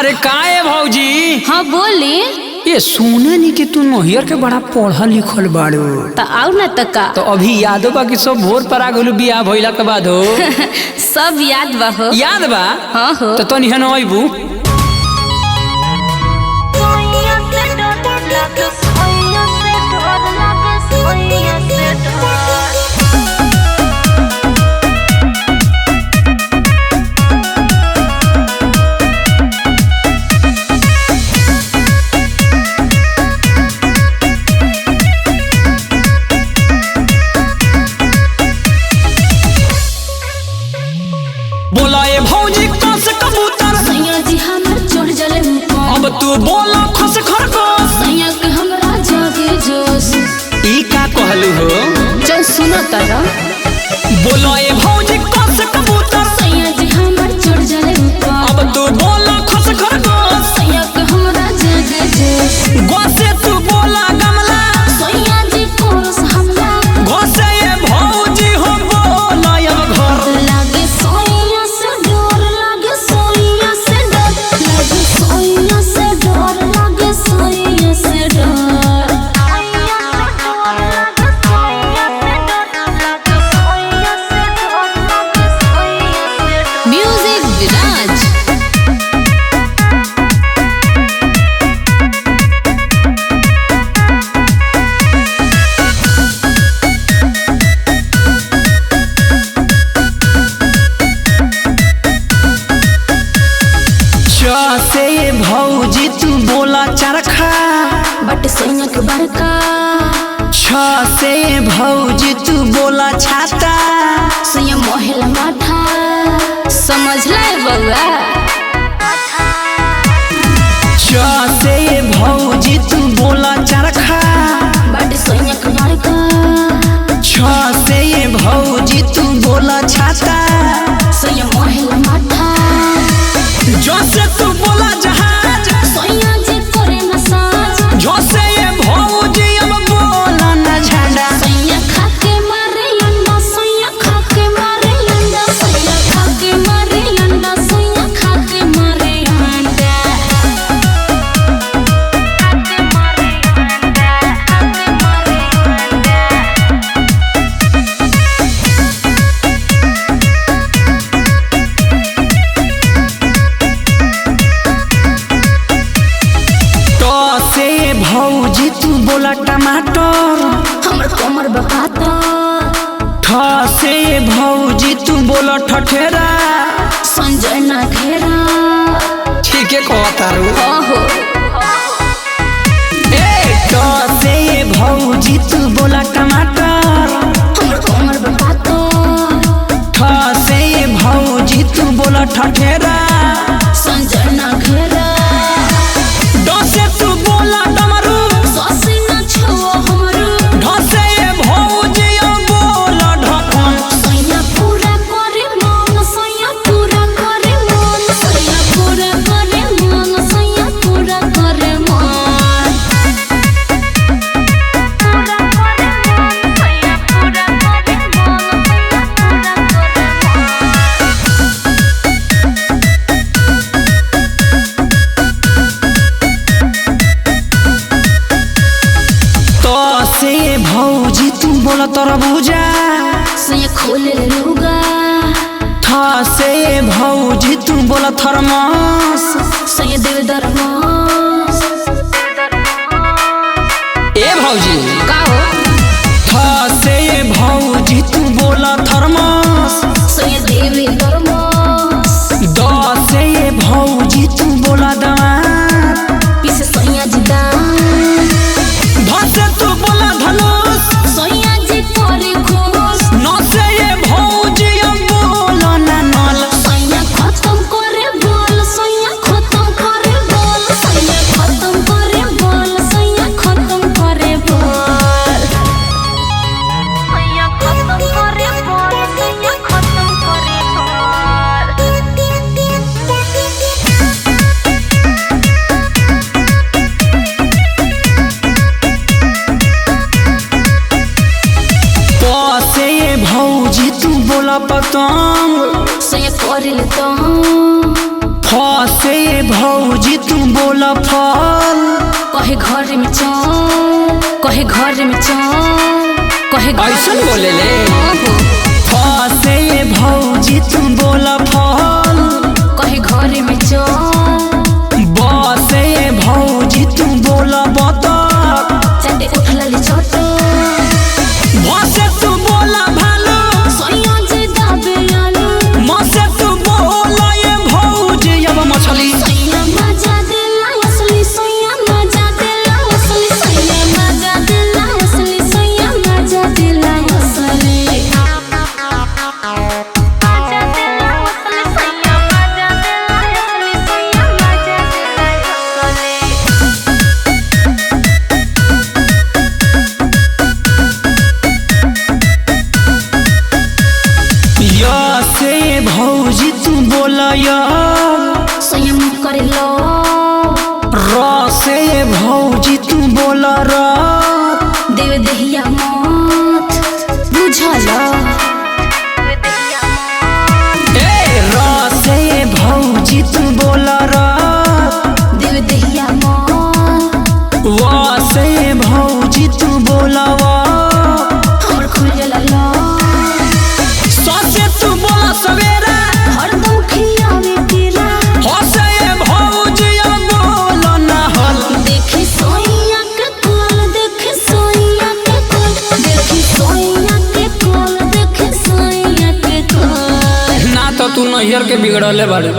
अरे का है भौजी? हाँ बोली। ये सुने नहीं कि तू नोहियर के बड़ा पढ़ल लिखल बाड़ू। तो आओ ना तका। तो अभी यादो बा कि सब भोर पर आ गलू बियाह भइला के बाद हो। सब याद बा हो। याद बा? हाँ हो। तो तनी हन आइबू। भौजी कस कबूतर सैया जी हमर चढ़ जले अब तू बोला खस खरगोश सैया के हमरा जागे जोश। ई का कहलू हो? चल सुनो तारा। बोला ए भौजी कस कबूतर सैया जी हमर चढ़ जले अब तू बोला खस खरगोश सैया के हमरा जागे जोश। गोसे तू बोला गमला सैया जी कोरस हमरा गोसे ए भौजी हो बोला अब घर लागे सोइया से डर लागे सोइया से डर लागे सोइया से डर लागे सोइया से डर। म्यूजिक विराज। से भौजी तू बोला चरखा बट सैया के बड़का से भौजी तू बोला छाता सैया मोहला माथा समझ ले बउआ। से भौजी तू बोला चरखा बट सैया के बड़का से भौजी तू बोला छाता सैया मोहला माथा जो से तू बोला जहाज सैया जी करे मसाज जो से ये भौजी अब बोला न झंडा सैया खाके मारे अंडा सैया खाके मारे अंडा सैया खाके मारे अंडा सैया खाके मारे अंडा। भौजी तू बोला टमाटर हमर कमर बकाता से भौजी तू बोला ठठेरा संजय ना घेरा ठीक है कहतारू ओहो। से भौजी तू बोला टमाटर हमर कमर बकाता से भौजी तू बोला ठठेरा संजय ना घेरा से तू बोला डमरू ससी ना छो हमरो ढसे भौजी बोला ढकन सैया पूरा करे मन सैया पूरा करे मन सैया पूरा करे मन सैया पूरा करे मन पूरा करे मन सैया पूरा करे मन से भौजी तू बोला तरबूजा सैया खोल ले लूगा से भौजी तू बोला थर्मस सैया देव दरमास ए भौजी का हो से भौजी तू बोला थर्मस सैया देव दरमास से भौजी तू बोला दांत पीछे सैया जी दान से तू बोला धनुष सैया जी करे खुश से भौजी बोला नल सैया खत्म करे बोल सैया खत्म करे बोल सैया खत्म करे बोल सैया खत्म करे बोल सैया खत्म करे बोल सैया खत्म करे भौजी तू बोला पतंग सैया करे ले तो से भौ भौजी तू बोला फल कहे घर में चल कहे घर में चल कहे ऐसन बोले ले फसे भौजी तू बोला फल कहे घर में चल बसे भौजी तू बोला बता चंदे उठला ले छोटो बसे तू बोला भालो सोया जे दाबे आलू मसे तू बोला ये भौजी अब मछली सोया मजा दिला असली सोया मजा दिला असली सोया मजा दिला असली सोया मजा दिला असली मजा दिला असली सोया मजा दिला असली सोया मजा दिला या से भौजी तू बोला या सोया मुख करे लो से भौजी तू बोला रात देव दहिया मत बुझला ए से भौजी तू बोला रात देव दहिया मत से भौजी तू बोला वा हमर खुल जला लो से तू बोला सवेरा हरदम खियावे तेरा से भौजी अब बोला ना हल देखी सोइया के कोल देखी सोइया के कोल देखी सोइया के कोल देखी सोइया के कोल ना तो तू नैहर के बिगड़ले बाड़े